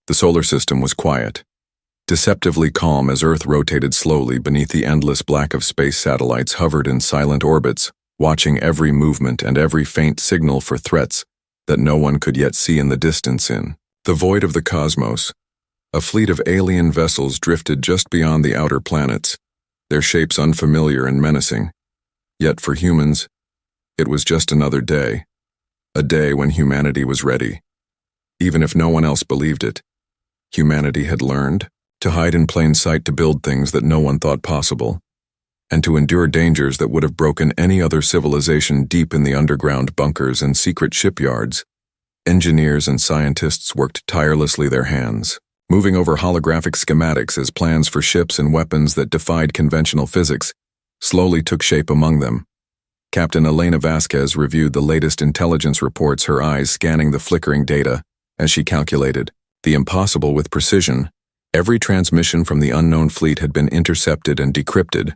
The solar system was quiet, deceptively calm as Earth rotated slowly beneath the endless black of space satellites hovered in silent orbits, watching every movement and every faint signal for threats that no one could yet see in the distance. In the void of the cosmos, a fleet of alien vessels drifted just beyond the outer planets, their shapes unfamiliar and menacing. Yet for humans, it was just another day, a day when humanity was ready. Even if no one else believed it, humanity had learned to hide in plain sight, to build things that no one thought possible, and to endure dangers that would have broken any other civilization deep in the underground bunkers and secret shipyards. Engineers and scientists worked tirelessly, their hands moving over holographic schematics as plans for ships and weapons that defied conventional physics slowly took shape among them. Captain Elena Vasquez reviewed the latest intelligence reports, her eyes scanning the flickering data as she calculated the impossible with precision. Every transmission from the unknown fleet had been intercepted and decrypted,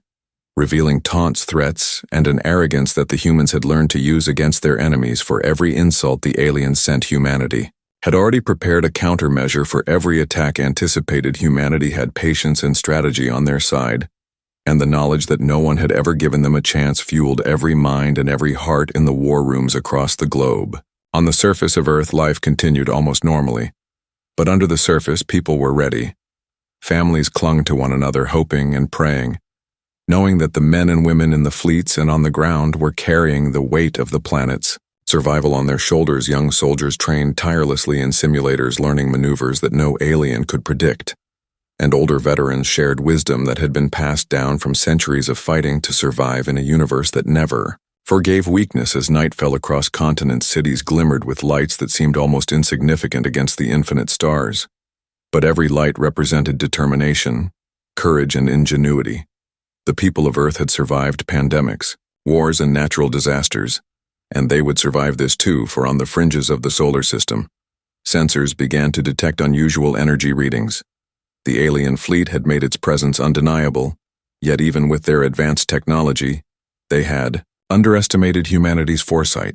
revealing taunts, threats, and an arrogance that the humans had learned to use against their enemies. For every insult the aliens sent, humanity had already prepared a countermeasure for every attack anticipated. Humanity had patience and strategy on their side, and the knowledge that no one had ever given them a chance fueled every mind and every heart in the war rooms across the globe. On the surface of Earth, life continued almost normally, but under the surface, people were ready. Families clung to one another, hoping and praying, knowing that the men and women in the fleets and on the ground were carrying the weight of the planet's survival on their shoulders. Young soldiers trained tirelessly in simulators, learning maneuvers that no alien could predict, and older veterans shared wisdom that had been passed down from centuries of fighting to survive in a universe that never forgave weakness. As night fell across continents, cities glimmered with lights that seemed almost insignificant against the infinite stars. But every light represented determination, courage, and ingenuity. The people of Earth had survived pandemics, wars, and natural disasters, and they would survive this too. For on the fringes of the solar system, sensors began to detect unusual energy readings. The alien fleet had made its presence undeniable, yet even with their advanced technology, they had underestimated humanity's foresight.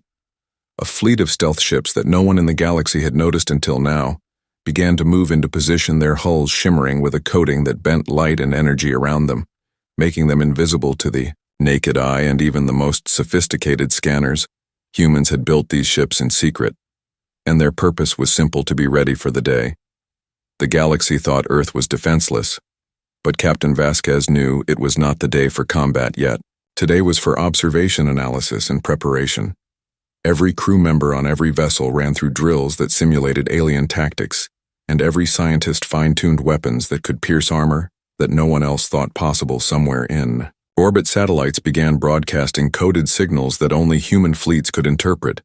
A fleet of stealth ships that no one in the galaxy had noticed until now began to move into position, their hulls shimmering with a coating that bent light and energy around them, making them invisible to the naked eye and even the most sophisticated scanners. Humans had built these ships in secret, and their purpose was simple: to be ready for the day. The galaxy thought Earth was defenseless, but Captain Vasquez knew it was not the day for combat yet. Today was for observation, analysis, and preparation. Every crew member on every vessel ran through drills that simulated alien tactics, and every scientist fine-tuned weapons that could pierce armor that no one else thought possible. Somewhere in orbit, satellites began broadcasting coded signals that only human fleets could interpret.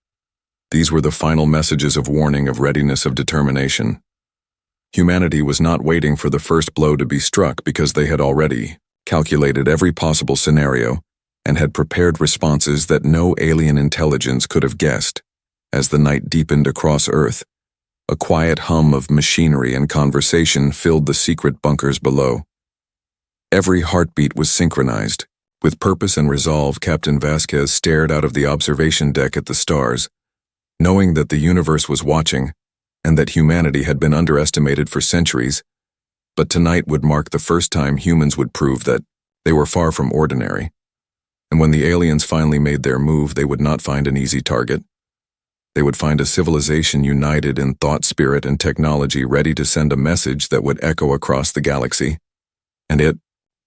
These were the final messages of warning, of readiness, of determination. Humanity was not waiting for the first blow to be struck, because they had already calculated every possible scenario and had prepared responses that no alien intelligence could have guessed. As the night deepened across Earth, a quiet hum of machinery and conversation filled the secret bunkers below. Every heartbeat was synchronized. With purpose and resolve, Captain Vasquez stared out of the observation deck at the stars, knowing that the universe was watching and that humanity had been underestimated for centuries. But tonight would mark the first time humans would prove that they were far from ordinary. And when the aliens finally made their move, they would not find an easy target. They would find a civilization united in thought, spirit, and technology, ready to send a message that would echo across the galaxy. And it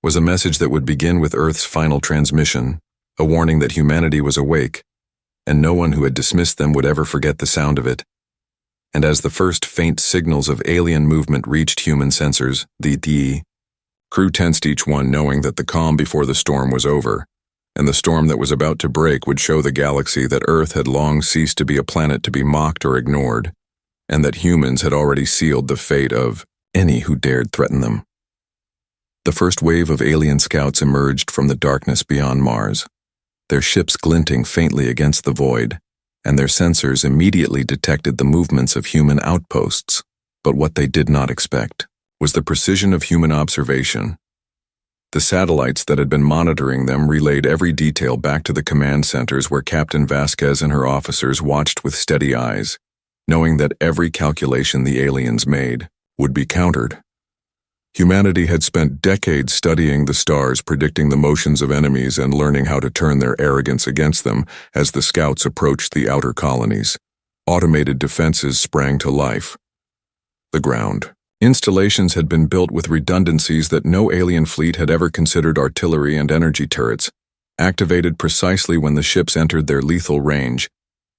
was a message that would begin with Earth's final transmission, a warning that humanity was awake, and no one who had dismissed them would ever forget the sound of it. And as the first faint signals of alien movement reached human sensors, the crew tensed, each one knowing that the calm before the storm was over, and the storm that was about to break would show the galaxy that Earth had long ceased to be a planet to be mocked or ignored, and that humans had already sealed the fate of any who dared threaten them. The first wave of alien scouts emerged from the darkness beyond Mars, their ships glinting faintly against the void, and their sensors immediately detected the movements of human outposts. But what they did not expect was the precision of human observation. The satellites that had been monitoring them relayed every detail back to the command centers, where Captain Vasquez and her officers watched with steady eyes, knowing that every calculation the aliens made would be countered. Humanity had spent decades studying the stars, predicting the motions of enemies, and learning how to turn their arrogance against them as the scouts approached the outer colonies. Automated defenses sprang to life. The ground. Installations had been built with redundancies that no alien fleet had ever considered: artillery and energy turrets, activated precisely when the ships entered their lethal range,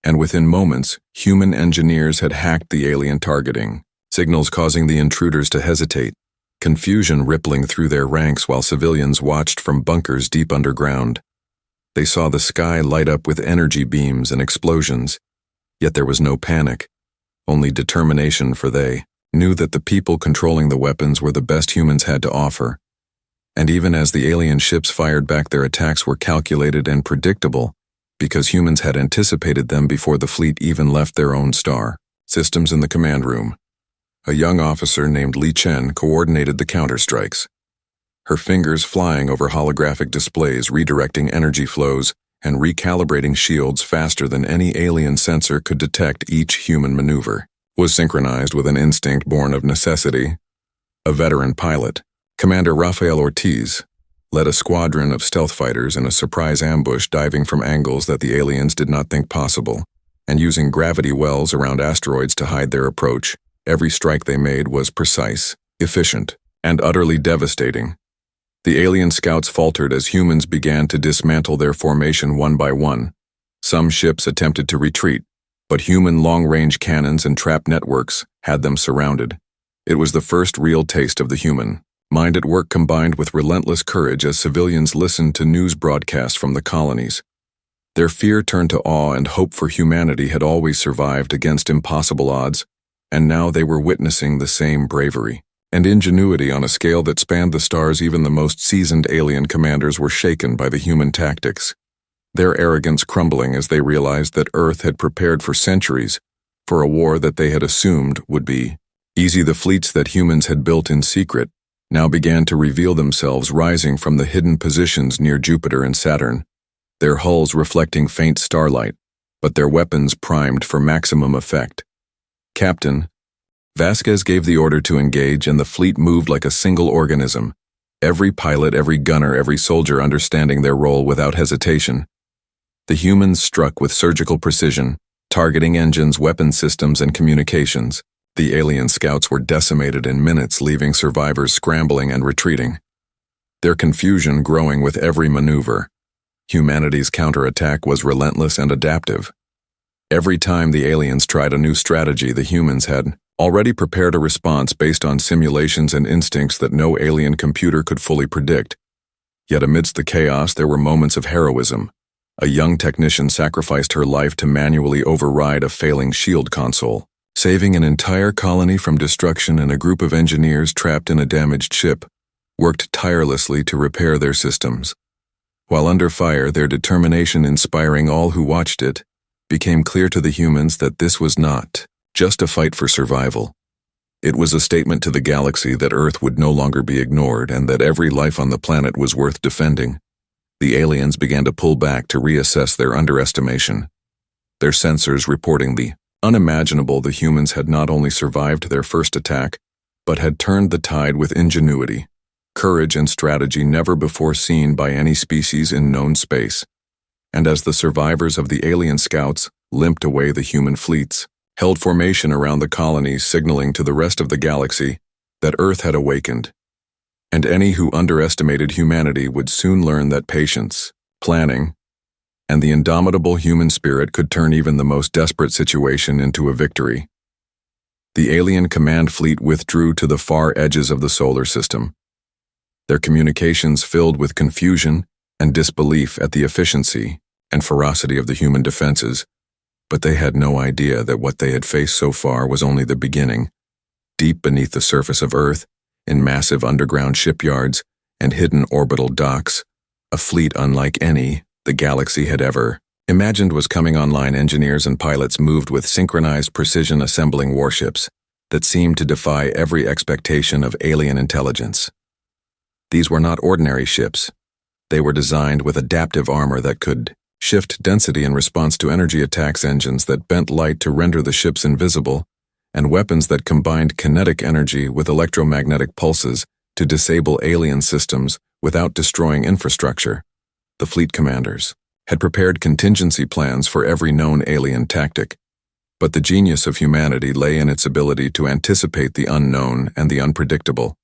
and within moments, human engineers had hacked the alien targeting, signals causing the intruders to hesitate, confusion rippling through their ranks while civilians watched from bunkers deep underground. They saw the sky light up with energy beams and explosions, yet there was no panic, only determination, for they knew that the people controlling the weapons were the best humans had to offer. And even as the alien ships fired back, their attacks were calculated and predictable, because humans had anticipated them before the fleet even left their own star. Systems in the command room. A young officer named Li Chen coordinated the counterstrikes, her fingers flying over holographic displays, redirecting energy flows and recalibrating shields faster than any alien sensor could detect. Each human maneuver was synchronized with an instinct born of necessity. A veteran pilot, Commander Rafael Ortiz, led a squadron of stealth fighters in a surprise ambush, diving from angles that the aliens did not think possible, and using gravity wells around asteroids to hide their approach. Every strike they made was precise, efficient, and utterly devastating. The alien scouts faltered as humans began to dismantle their formation one by one. Some ships attempted to retreat, but human long-range cannons and trap networks had them surrounded. It was the first real taste of the human mind at work, combined with relentless courage, as civilians listened to news broadcasts from the colonies. Their fear turned to awe, and hope for humanity had always survived against impossible odds, and now they were witnessing the same bravery and ingenuity on a scale that spanned the stars. Even the most seasoned alien commanders were shaken by the human tactics, their arrogance crumbling as they realized that Earth had prepared for centuries for a war that they had assumed would be easy. The fleets that humans had built in secret now began to reveal themselves, rising from the hidden positions near Jupiter and Saturn, their hulls reflecting faint starlight, but their weapons primed for maximum effect. Captain Vasquez gave the order to engage, and the fleet moved like a single organism, every pilot, every gunner, every soldier understanding their role without hesitation. The humans struck with surgical precision, targeting engines, weapon systems, and communications. The alien scouts were decimated in minutes, leaving survivors scrambling and retreating, their confusion growing with every maneuver. Humanity's counterattack was relentless and adaptive. Every time the aliens tried a new strategy, the humans had already prepared a response based on simulations and instincts that no alien computer could fully predict. Yet amidst the chaos, there were moments of heroism. A young technician sacrificed her life to manually override a failing shield console, saving an entire colony from destruction, and a group of engineers trapped in a damaged ship worked tirelessly to repair their systems. While under fire, their determination inspiring all who watched it, became clear to the humans that this was not just a fight for survival. It was a statement to the galaxy that Earth would no longer be ignored, and that every life on the planet was worth defending. The aliens began to pull back to reassess their underestimation, their sensors reporting the unimaginable. The humans had not only survived their first attack, but had turned the tide with ingenuity, courage, and strategy never before seen by any species in known space. And as the survivors of the alien scouts limped away, the human fleets held formation around the colonies, signaling to the rest of the galaxy that Earth had awakened. And any who underestimated humanity would soon learn that patience, planning, and the indomitable human spirit could turn even the most desperate situation into a victory. The alien command fleet withdrew to the far edges of the solar system, their communications filled with confusion and disbelief at the efficiency and ferocity of the human defenses. But they had no idea that what they had faced so far was only the beginning. Deep beneath the surface of Earth, in massive underground shipyards and hidden orbital docks, a fleet unlike any the galaxy had ever imagined was coming online. Engineers and pilots moved with synchronized precision, assembling warships that seemed to defy every expectation of alien intelligence. These were not ordinary ships. They were designed with adaptive armor that could shift density in response to energy attacks, engines that bent light to render the ships invisible, and weapons that combined kinetic energy with electromagnetic pulses to disable alien systems without destroying infrastructure. The fleet commanders had prepared contingency plans for every known alien tactic, but the genius of humanity lay in its ability to anticipate the unknown and the unpredictable.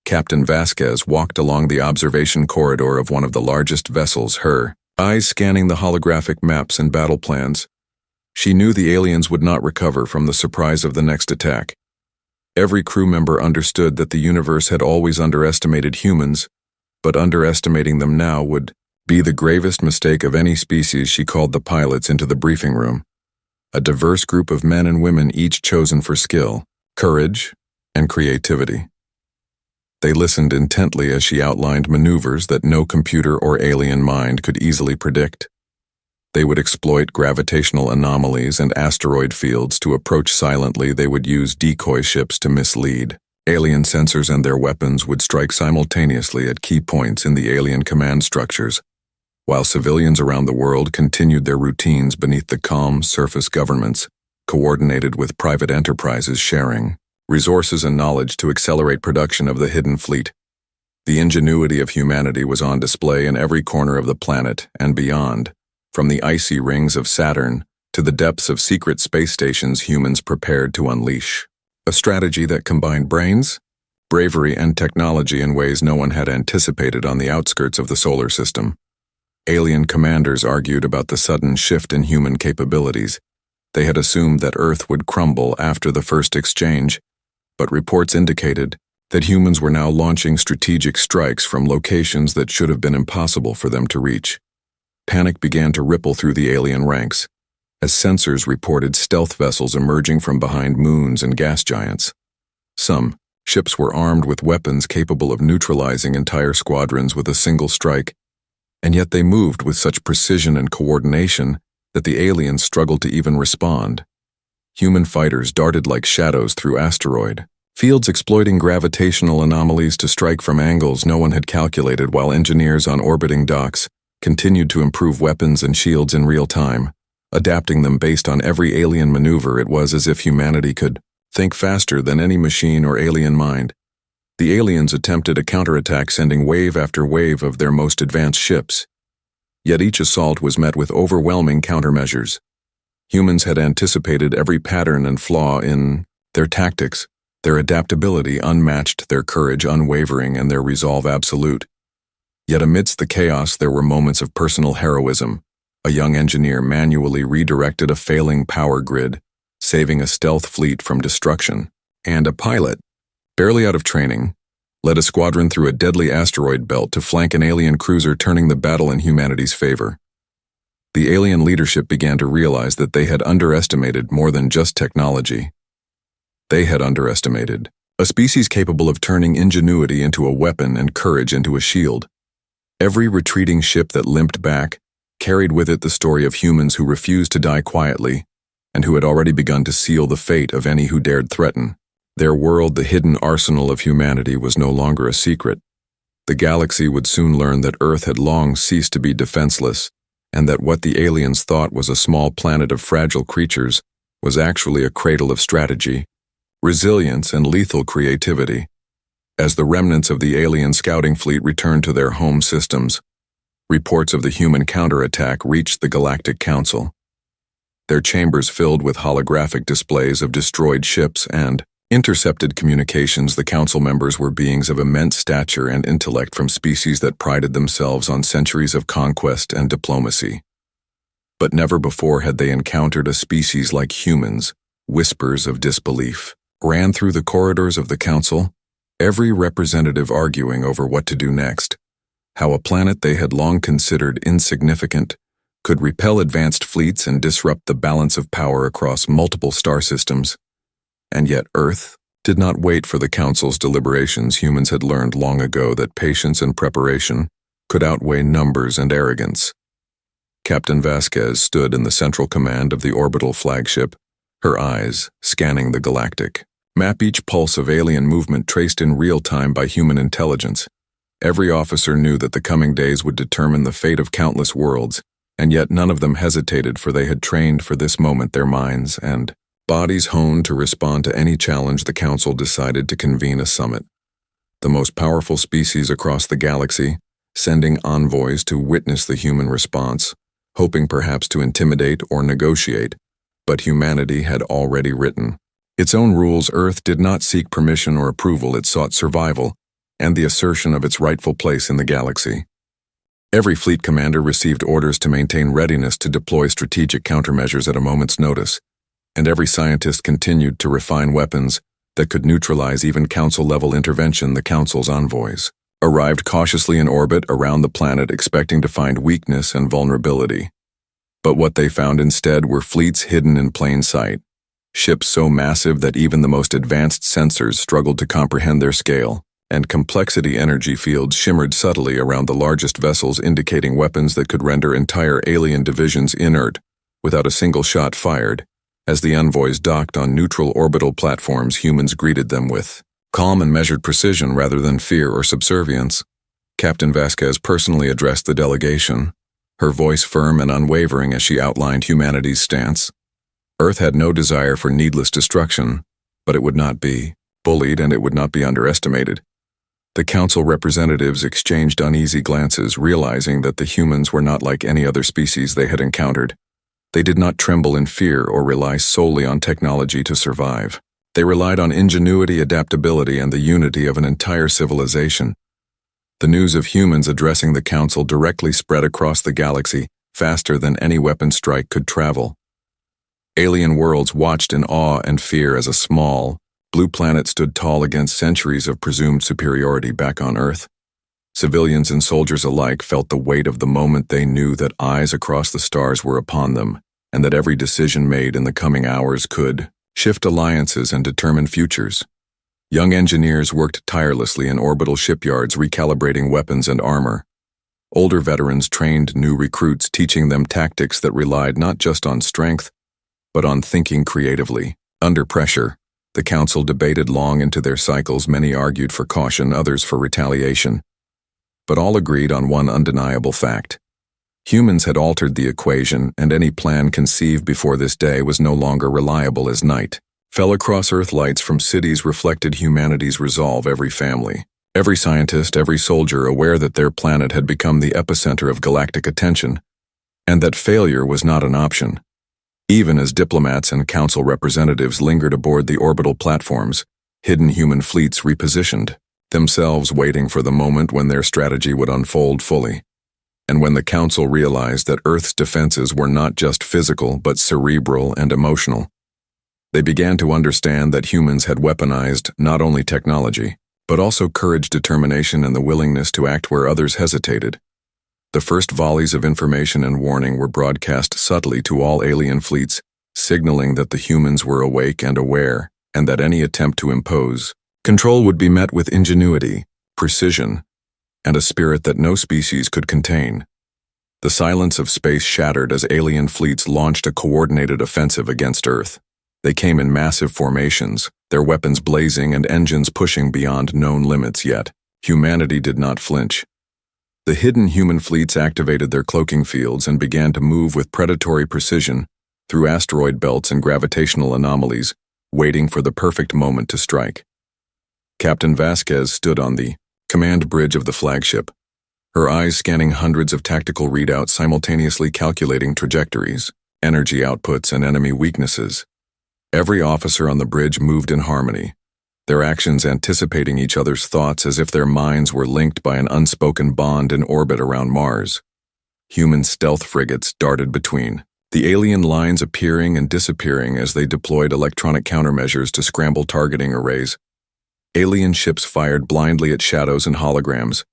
Captain Vasquez walked along the observation corridor of one of the largest vessels, her eyes scanning the holographic maps and battle plans. She knew the aliens would not recover from the surprise of the next attack. Every crew member understood that the universe had always underestimated humans, but underestimating them now would be the gravest mistake of any species. She called the pilots into the briefing room, a diverse group of men and women each chosen for skill, courage, and creativity. They listened intently as she outlined maneuvers that no computer or alien mind could easily predict. They would exploit gravitational anomalies and asteroid fields to approach silently. They would use decoy ships to mislead. Alien sensors and their weapons would strike simultaneously at key points in the alien command structures, while civilians around the world continued their routines beneath the calm surface governments, coordinated with private enterprises sharing resources and knowledge to accelerate production of the hidden fleet. The ingenuity of humanity was on display in every corner of the planet and beyond. From the icy rings of Saturn to the depths of secret space stations, humans prepared to unleash a strategy that combined brains, bravery, and technology in ways no one had anticipated on the outskirts of the solar system. Alien commanders argued about the sudden shift in human capabilities. They had assumed that Earth would crumble after the first exchange, but reports indicated that humans were now launching strategic strikes from locations that should have been impossible for them to reach. Panic began to ripple through the alien ranks, as sensors reported stealth vessels emerging from behind moons and gas giants. Some ships were armed with weapons capable of neutralizing entire squadrons with a single strike, and yet they moved with such precision and coordination that the aliens struggled to even respond. Human fighters darted like shadows through asteroid fields, exploiting gravitational anomalies to strike from angles no one had calculated, while engineers on orbiting docks continued to improve weapons and shields in real time, adapting them based on every alien maneuver. It was as if humanity could think faster than any machine or alien mind. The aliens attempted a counterattack, sending wave after wave of their most advanced ships. Yet each assault was met with overwhelming countermeasures. Humans had anticipated every pattern and flaw in their tactics. Their adaptability unmatched, their courage unwavering, and their resolve absolute. Yet amidst the chaos there were moments of personal heroism. A young engineer manually redirected a failing power grid, saving a stealth fleet from destruction. And a pilot, barely out of training, led a squadron through a deadly asteroid belt to flank an alien cruiser, turning the battle in humanity's favor. The alien leadership began to realize that they had underestimated more than just technology. They had underestimated a species capable of turning ingenuity into a weapon and courage into a shield. Every retreating ship that limped back carried with it the story of humans who refused to die quietly and who had already begun to seal the fate of any who dared threaten their world. The hidden arsenal of humanity was no longer a secret. The galaxy would soon learn that Earth had long ceased to be defenseless, and that what the aliens thought was a small planet of fragile creatures was actually a cradle of strategy, resilience, and lethal creativity. As the remnants of the alien scouting fleet returned to their home systems, reports of the human counterattack reached the Galactic Council. Their chambers filled with holographic displays of destroyed ships and intercepted communications. The council members were beings of immense stature and intellect from species that prided themselves on centuries of conquest and diplomacy. But never before had they encountered a species like humans. Whispers of disbelief ran through the corridors of the council, every representative arguing over what to do next, how a planet they had long considered insignificant could repel advanced fleets and disrupt the balance of power across multiple star systems. And yet Earth did not wait for the council's deliberations. Humans had learned long ago that patience and preparation could outweigh numbers and arrogance. Captain Vasquez stood in the central command of the orbital flagship, her eyes scanning the galactic map, each pulse of alien movement traced in real time by human intelligence. Every officer knew that the coming days would determine the fate of countless worlds, and yet none of them hesitated, for they had trained for this moment. Their minds and Bodies honed to respond to any challenge, the Council decided to convene a summit. The most powerful species across the galaxy, sending envoys to witness the human response, hoping perhaps to intimidate or negotiate, but humanity had already written its own rules. Earth did not seek permission or approval, it sought survival and the assertion of its rightful place in the galaxy. Every fleet commander received orders to maintain readiness to deploy strategic countermeasures at a moment's notice, and every scientist continued to refine weapons that could neutralize even Council-level intervention. The Council's envoys arrived cautiously in orbit around the planet, expecting to find weakness and vulnerability. But what they found instead were fleets hidden in plain sight, ships so massive that even the most advanced sensors struggled to comprehend their scale, and complexity. Energy fields shimmered subtly around the largest vessels, indicating weapons that could render entire alien divisions inert without a single shot fired. As the envoys docked on neutral orbital platforms, humans greeted them with calm and measured precision rather than fear or subservience. Captain Vasquez personally addressed the delegation, her voice firm and unwavering as she outlined humanity's stance. Earth had no desire for needless destruction, but it would not be bullied and it would not be underestimated. The Council representatives exchanged uneasy glances, realizing that the humans were not like any other species they had encountered. They did not tremble in fear or rely solely on technology to survive. They relied on ingenuity, adaptability, and the unity of an entire civilization. The news of humans addressing the Council directly spread across the galaxy, faster than any weapon strike could travel. Alien worlds watched in awe and fear as a small, blue planet stood tall against centuries of presumed superiority back on Earth. Civilians and soldiers alike felt the weight of the moment. They knew that eyes across the stars were upon them, and that every decision made in the coming hours could shift alliances and determine futures. Young engineers worked tirelessly in orbital shipyards, recalibrating weapons and armor. Older veterans trained new recruits, teaching them tactics that relied not just on strength, but on thinking creatively. Under pressure, the Council debated long into their cycles. Many argued for caution, others for retaliation. But all agreed on one undeniable fact. Humans had altered the equation, and any plan conceived before this day was no longer reliable. As night fell across Earth, lights from cities reflected humanity's resolve. Every family, every scientist, every soldier aware that their planet had become the epicenter of galactic attention, and that failure was not an option. Even as diplomats and Council representatives lingered aboard the orbital platforms, hidden human fleets repositioned themselves, waiting for the moment when their strategy would unfold fully. And when the Council realized that Earth's defenses were not just physical but cerebral and emotional, they began to understand that humans had weaponized not only technology, but also courage, determination, and the willingness to act where others hesitated. The first volleys of information and warning were broadcast subtly to all alien fleets, signaling that the humans were awake and aware, and that any attempt to impose control would be met with ingenuity, precision, and a spirit that no species could contain. The silence of space shattered as alien fleets launched a coordinated offensive against Earth. They came in massive formations, their weapons blazing and engines pushing beyond known limits, yet humanity did not flinch. The hidden human fleets activated their cloaking fields and began to move with predatory precision through asteroid belts and gravitational anomalies, waiting for the perfect moment to strike. Captain Vasquez stood on the command bridge of the flagship, her eyes scanning hundreds of tactical readouts, simultaneously calculating trajectories, energy outputs, and enemy weaknesses. Every officer on the bridge moved in harmony, their actions anticipating each other's thoughts as if their minds were linked by an unspoken bond in orbit around Mars. Human stealth frigates darted between the alien lines, appearing and disappearing as they deployed electronic countermeasures to scramble targeting arrays. Alien ships fired blindly at shadows and holograms,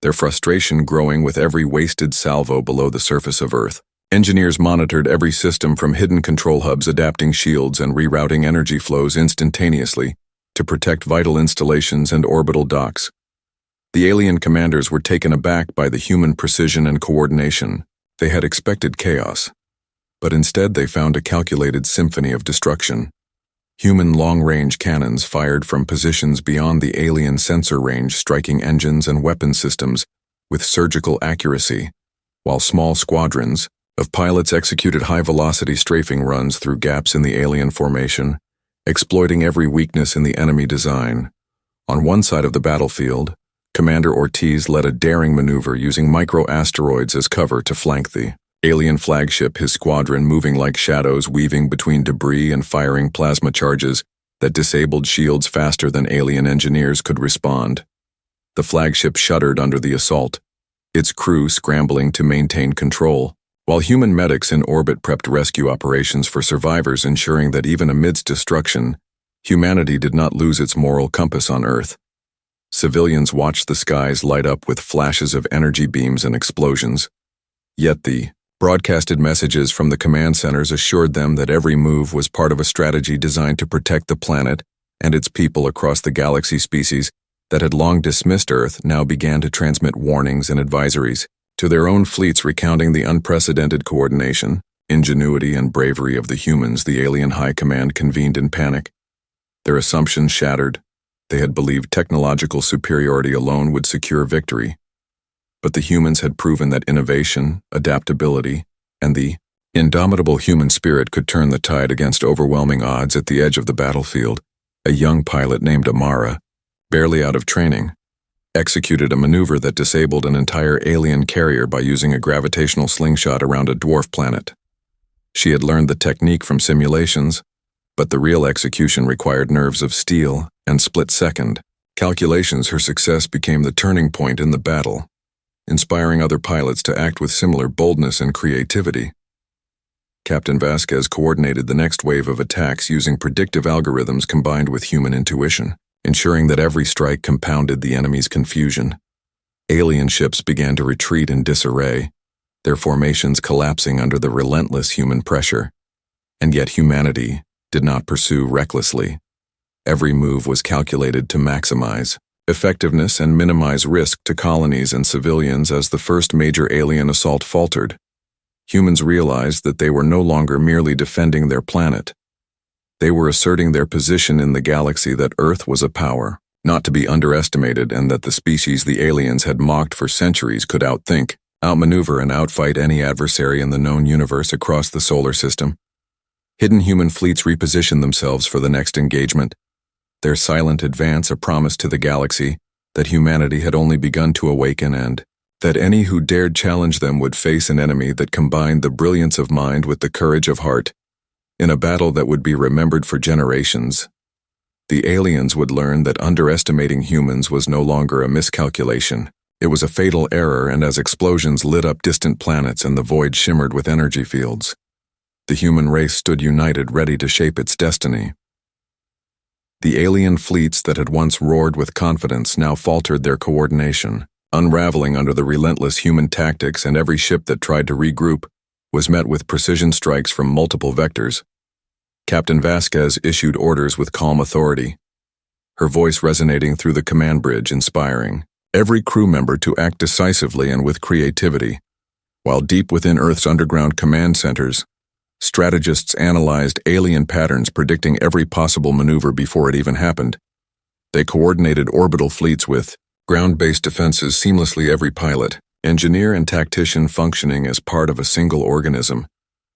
their frustration growing with every wasted salvo below the surface of Earth. Engineers monitored every system from hidden control hubs, adapting shields and rerouting energy flows instantaneously to protect vital installations and orbital docks. The alien commanders were taken aback by the human precision and coordination. They had expected chaos, but instead they found a calculated symphony of destruction. Human long-range cannons fired from positions beyond the alien sensor range, striking engines and weapon systems with surgical accuracy, while small squadrons, of pilots executed high-velocity strafing runs through gaps in the alien formation, exploiting every weakness in the enemy design. On one side of the battlefield, Commander Ortiz led a daring maneuver using micro-asteroids as cover to flank the alien flagship, his squadron moving like shadows, weaving between debris and firing plasma charges that disabled shields faster than alien engineers could respond. The flagship shuddered under the assault, its crew scrambling to maintain control, while human medics in orbit prepped rescue operations for survivors, ensuring that even amidst destruction, humanity did not lose its moral compass on Earth. Civilians watched the skies light up with flashes of energy beams and explosions. Yet the broadcasted messages from the command centers assured them that every move was part of a strategy designed to protect the planet and its people across the galaxy. Species that had long dismissed Earth now began to transmit warnings and advisories to their own fleets, recounting the unprecedented coordination, ingenuity, and bravery of the humans. The alien high command convened in panic. Their assumptions shattered. They had believed technological superiority alone would secure victory. But the humans had proven that innovation, adaptability, and the indomitable human spirit could turn the tide against overwhelming odds. At the edge of the battlefield, a young pilot named Amara, barely out of training, executed a maneuver that disabled an entire alien carrier by using a gravitational slingshot around a dwarf planet. She had learned the technique from simulations, but the real execution required nerves of steel and split-second calculations. Her success became the turning point in the battle, inspiring other pilots to act with similar boldness and creativity. Captain Vasquez coordinated the next wave of attacks using predictive algorithms combined with human intuition, ensuring that every strike compounded the enemy's confusion. Alien ships began to retreat in disarray, their formations collapsing under the relentless human pressure. And yet humanity did not pursue recklessly. Every move was calculated to maximize effectiveness and minimize risk to colonies and civilians. As the first major alien assault faltered, humans realized that they were no longer merely defending their planet. They were asserting their position in the galaxy, that Earth was a power not to be underestimated, and that the species the aliens had mocked for centuries could outthink, outmaneuver, and outfight any adversary in the known universe across the solar system. Hidden human fleets repositioned themselves for the next engagement, their silent advance a promise to the galaxy that humanity had only begun to awaken, and that any who dared challenge them would face an enemy that combined the brilliance of mind with the courage of heart. In a battle that would be remembered for generations, the aliens would learn that underestimating humans was no longer a miscalculation. It was a fatal error, and as explosions lit up distant planets and the void shimmered with energy fields, the human race stood united, ready to shape its destiny. The alien fleets that had once roared with confidence now faltered their coordination, unraveling under the relentless human tactics, and every ship that tried to regroup was met with precision strikes from multiple vectors. Captain Vasquez issued orders with calm authority, her voice resonating through the command bridge, inspiring every crew member to act decisively and with creativity. While deep within Earth's underground command centers, strategists analyzed alien patterns, predicting every possible maneuver before it even happened. They coordinated orbital fleets with ground-based defenses seamlessly, every pilot, engineer, and tactician functioning as part of a single organism,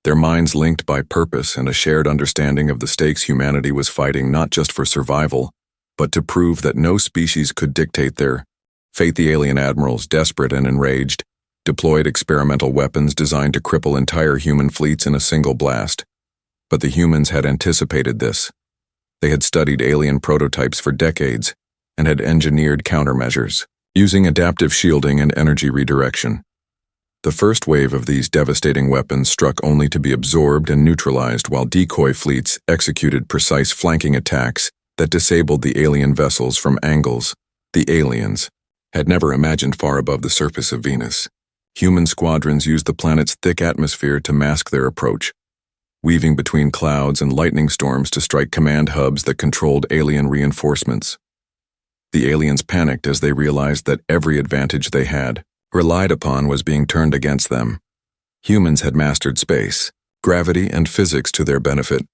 their minds linked by purpose and a shared understanding of the stakes humanity was fighting, not just for survival, but to prove that no species could dictate their fate. The alien admirals, desperate and enraged, deployed experimental weapons designed to cripple entire human fleets in a single blast. But the humans had anticipated this. They had studied alien prototypes for decades and had engineered countermeasures, using adaptive shielding and energy redirection. The first wave of these devastating weapons struck only to be absorbed and neutralized, while decoy fleets executed precise flanking attacks that disabled the alien vessels from angles the aliens had never imagined. Far above the surface of Venus, human squadrons used the planet's thick atmosphere to mask their approach, weaving between clouds and lightning storms to strike command hubs that controlled alien reinforcements. The aliens panicked as they realized that every advantage they had relied upon was being turned against them. Humans had mastered space, gravity, and physics to their benefit,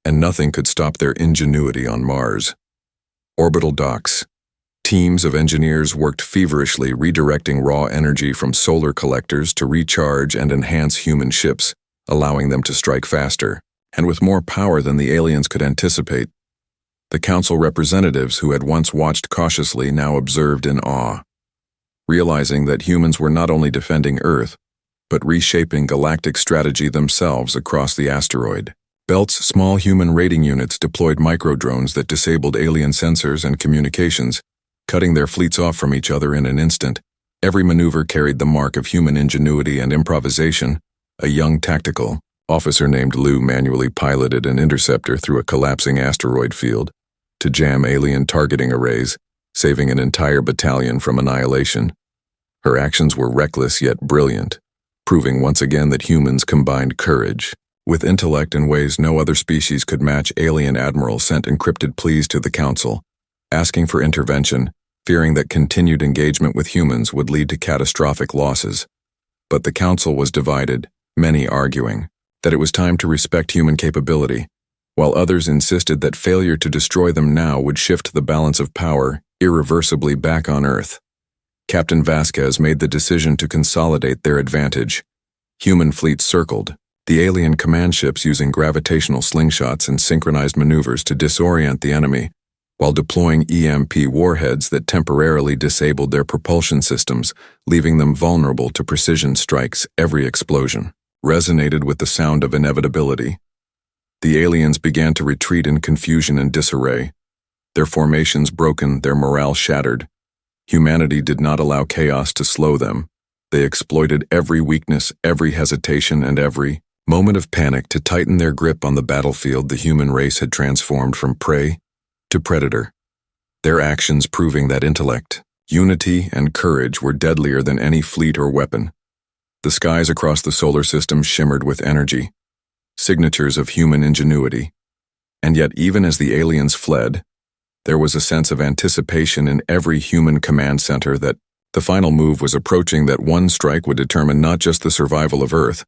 and nothing could stop their ingenuity on Mars. Orbital docks, Teams of engineers worked feverishly, redirecting raw energy from solar collectors to recharge and enhance human ships, allowing them to strike faster, and with more power than the aliens could anticipate. The council representatives who had once watched cautiously now observed in awe, realizing that humans were not only defending Earth, but reshaping galactic strategy themselves across the asteroid. Belt's small human raiding units deployed microdrones that disabled alien sensors and communications, cutting their fleets off from each other in an instant. Every maneuver carried the mark of human ingenuity and improvisation. A young tactical officer named Lou manually piloted an interceptor through a collapsing asteroid field to jam alien targeting arrays, saving an entire battalion from annihilation. Her actions were reckless yet brilliant, proving once again that humans combined courage with intellect in ways no other species could match. Alien Admiral sent encrypted pleas to the Council, asking for intervention, fearing that continued engagement with humans would lead to catastrophic losses. But the Council was divided, many arguing that it was time to respect human capability, while others insisted that failure to destroy them now would shift the balance of power irreversibly back on Earth. Captain Vasquez made the decision to consolidate their advantage. Human fleets circled, the alien command ships using gravitational slingshots and synchronized maneuvers to disorient the enemy, while deploying EMP warheads that temporarily disabled their propulsion systems, leaving them vulnerable to precision strikes. Every explosion resonated with the sound of inevitability. The aliens began to retreat in confusion and disarray, their formations broken, their morale shattered. Humanity did not allow chaos to slow them. They exploited every weakness, every hesitation, and every moment of panic to tighten their grip on the battlefield. The human race had transformed from prey to predator, their actions proving that intellect, unity, and courage were deadlier than any fleet or weapon. The skies across the solar system shimmered with energy, signatures of human ingenuity. And yet, even as the aliens fled, there was a sense of anticipation in every human command center that the final move was approaching, that one strike would determine not just the survival of Earth,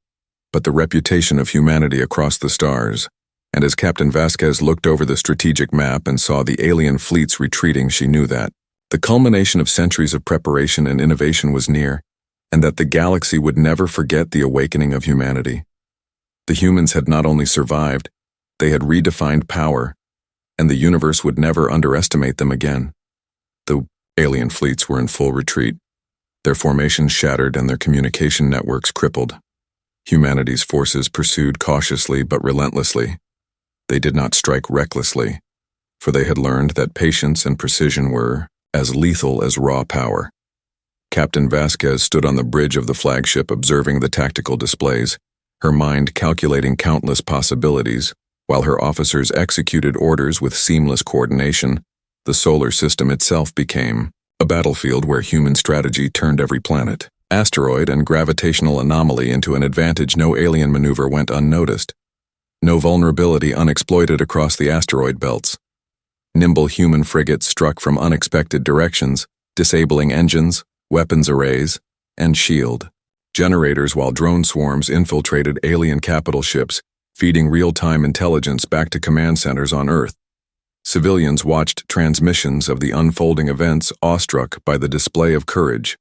but the reputation of humanity across the stars. And as Captain Vasquez looked over the strategic map and saw the alien fleets retreating, she knew that the culmination of centuries of preparation and innovation was near, and that the galaxy would never forget the awakening of humanity. The humans had not only survived, they had redefined power, and the universe would never underestimate them again. The alien fleets were in full retreat, their formations shattered and their communication networks crippled. Humanity's forces pursued cautiously but relentlessly. They did not strike recklessly, for they had learned that patience and precision were as lethal as raw power. Captain Vasquez stood on the bridge of the flagship observing the tactical displays, her mind calculating countless possibilities, while her officers executed orders with seamless coordination. The solar system itself became a battlefield where human strategy turned every planet, asteroid, and gravitational anomaly into an advantage. No alien maneuver went unnoticed, no vulnerability unexploited across the asteroid belts. Nimble human frigates struck from unexpected directions, disabling engines, weapons arrays, and shield generators, while drone swarms infiltrated alien capital ships, feeding real-time intelligence back to command centers on Earth. Civilians watched transmissions of the unfolding events, awestruck by the display of courage,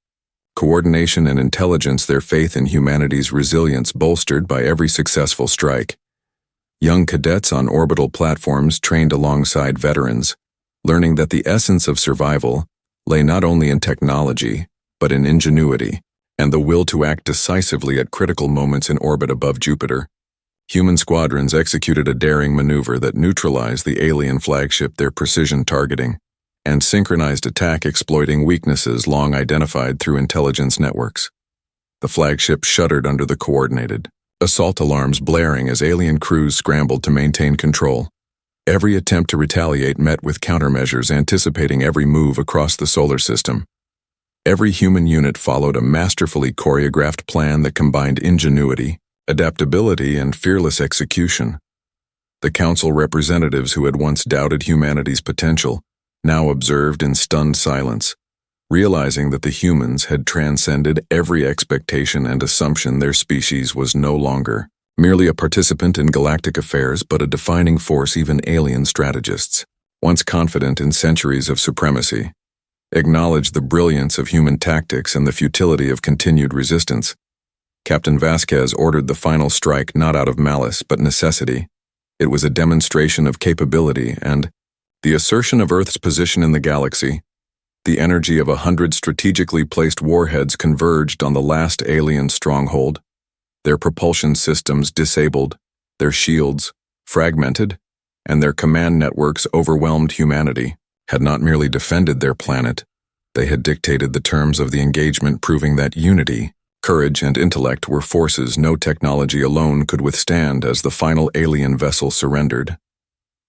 coordination, and intelligence, their faith in humanity's resilience bolstered by every successful strike. Young cadets on orbital platforms trained alongside veterans, learning that the essence of survival lay not only in technology, but in ingenuity, and the will to act decisively at critical moments in orbit above Jupiter. Human squadrons executed a daring maneuver that neutralized the alien flagship, their precision targeting, and synchronized attack exploiting weaknesses long identified through intelligence networks. The flagship shuddered under the coordinated assault alarms blaring as alien crews scrambled to maintain control. Every attempt to retaliate met with countermeasures anticipating every move across the solar system. Every human unit followed a masterfully choreographed plan that combined ingenuity, adaptability, and fearless execution. The council representatives who had once doubted humanity's potential now observed in stunned silence, realizing that the humans had transcended every expectation and assumption. Their species was no longer merely a participant in galactic affairs, but a defining force. Even alien strategists, once confident in centuries of supremacy, acknowledged the brilliance of human tactics and the futility of continued resistance. Captain Vasquez ordered the final strike not out of malice but necessity. It was a demonstration of capability and the assertion of Earth's position in the galaxy. The energy of 100 strategically placed warheads converged on the last alien stronghold, their propulsion systems disabled, their shields fragmented, and their command networks overwhelmed. Humanity had not merely defended their planet, they had dictated the terms of the engagement, proving that unity, courage, and intellect were forces no technology alone could withstand. As the final alien vessel surrendered,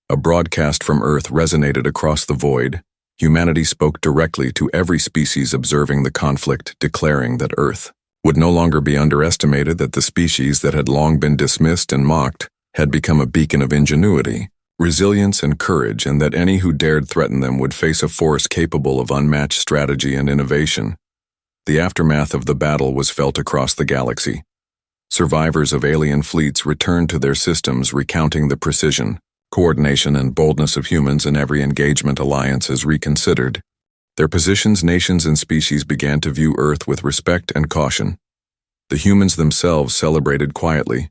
a broadcast from Earth resonated across the void. Humanity spoke directly to every species observing the conflict, declaring that Earth would no longer be underestimated, that the species that had long been dismissed and mocked had become a beacon of ingenuity, resilience, and courage, and that any who dared threaten them would face a force capable of unmatched strategy and innovation. The aftermath of the battle was felt across the galaxy. Survivors of alien fleets returned to their systems, recounting the precision, coordination, and boldness of humans in every engagement. Alliances reconsidered their positions. Nations and species began to view Earth with respect and caution. The humans themselves celebrated quietly,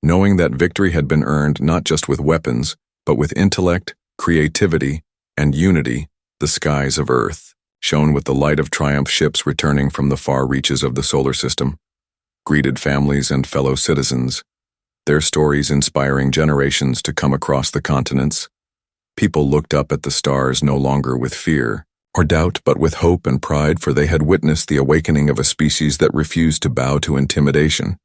knowing that victory had been earned not just with weapons, but with intellect, creativity, and unity. The skies of Earth shone with the light of triumph. Ships returning from the far reaches of the solar system greeted families and fellow citizens, their stories inspiring generations to come across the continents. People looked up at the stars no longer with fear or doubt, but with hope and pride, for they had witnessed the awakening of a species that refused to bow to intimidation,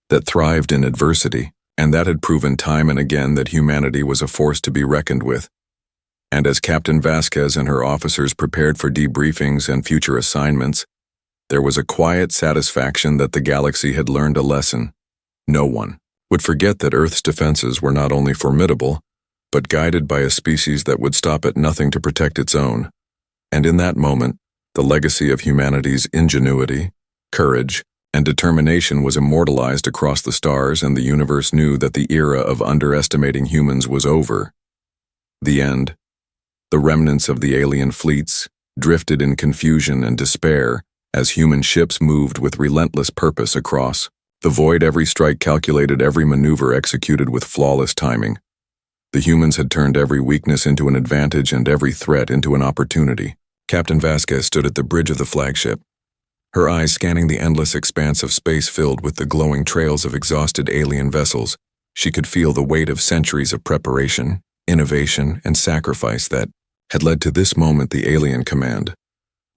that thrived in adversity, and that had proven time and again that humanity was a force to be reckoned with. And as Captain Vasquez and her officers prepared for debriefings and future assignments, there was a quiet satisfaction that the galaxy had learned a lesson. No one would forget that Earth's defenses were not only formidable, but guided by a species that would stop at nothing to protect its own. And in that moment, the legacy of humanity's ingenuity, courage, and determination was immortalized across the stars, and the universe knew that the era of underestimating humans was over. The end. The remnants of the alien fleets drifted in confusion and despair as human ships moved with relentless purpose across the void. Every strike calculated, every maneuver executed with flawless timing. The humans had turned every weakness into an advantage and every threat into an opportunity. Captain Vasquez stood at the bridge of the flagship, her eyes scanning the endless expanse of space filled with the glowing trails of exhausted alien vessels. She could feel the weight of centuries of preparation, innovation, and sacrifice that had led to this moment. The alien command,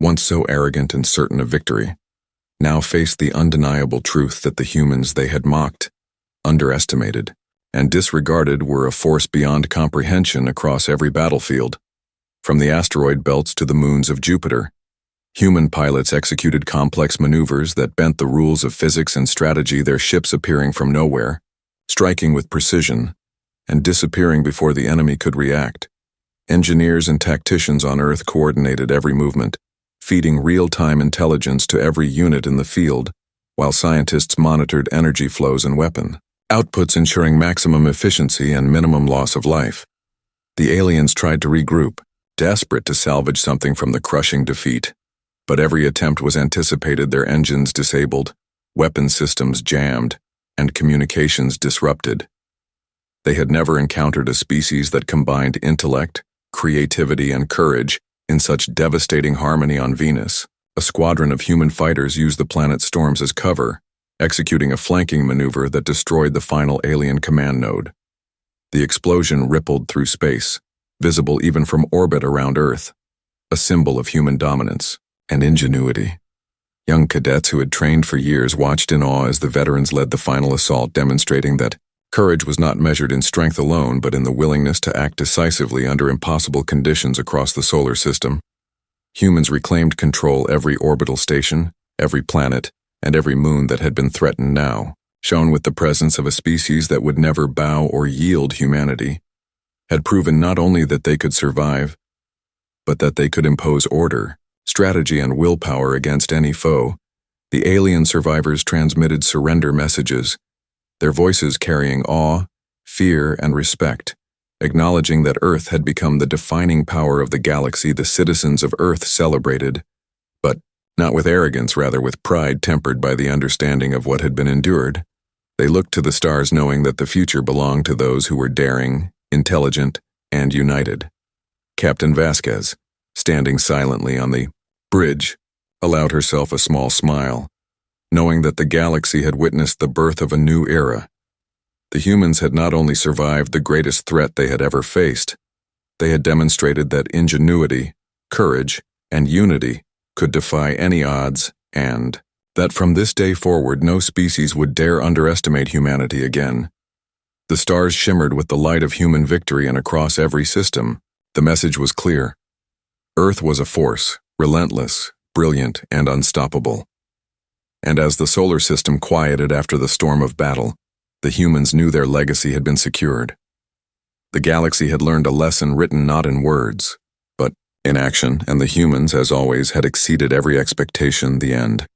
once so arrogant and certain of victory, now faced the undeniable truth that the humans they had mocked, underestimated, and disregarded were a force beyond comprehension across every battlefield. From the asteroid belts to the moons of Jupiter, human pilots executed complex maneuvers that bent the rules of physics and strategy, their ships appearing from nowhere, striking with precision, and disappearing before the enemy could react. Engineers and tacticians on Earth coordinated every movement, feeding real-time intelligence to every unit in the field, while scientists monitored energy flows and weapon outputs, ensuring maximum efficiency and minimum loss of life. The aliens tried to regroup, desperate to salvage something from the crushing defeat. But every attempt was anticipated, their engines disabled, weapon systems jammed, and communications disrupted. They had never encountered a species that combined intellect, creativity, and courage in such devastating harmony on Venus. A squadron of human fighters used the planet's storms as cover, executing a flanking maneuver that destroyed the final alien command node. The explosion rippled through space, visible even from orbit around Earth, a symbol of human dominance and ingenuity. Young cadets who had trained for years watched in awe as the veterans led the final assault, demonstrating that courage was not measured in strength alone, but in the willingness to act decisively under impossible conditions across the solar system. Humans reclaimed control. Every orbital station, every planet, and every moon that had been threatened now shone with the presence of a species that would never bow or yield. Humanity had proven not only that they could survive, but that they could impose order, strategy, and willpower against any foe. The alien survivors transmitted surrender messages, their voices carrying awe, fear, and respect, Acknowledging that Earth had become the defining power of the galaxy, the citizens of Earth celebrated, but not with arrogance, rather with pride tempered by the understanding of what had been endured. They looked to the stars knowing that the future belonged to those who were daring, intelligent, and united. Captain Vasquez, standing silently on the bridge, allowed herself a small smile, knowing that the galaxy had witnessed the birth of a new era. The humans had not only survived the greatest threat they had ever faced, they had demonstrated that ingenuity, courage, and unity could defy any odds, and that from this day forward no species would dare underestimate humanity again. The stars shimmered with the light of human victory, and across every system, the message was clear. Earth was a force, relentless, brilliant, and unstoppable. And as the solar system quieted after the storm of battle, the humans knew their legacy had been secured. The galaxy had learned a lesson written not in words, but in action, and the humans, as always, had exceeded every expectation. The end.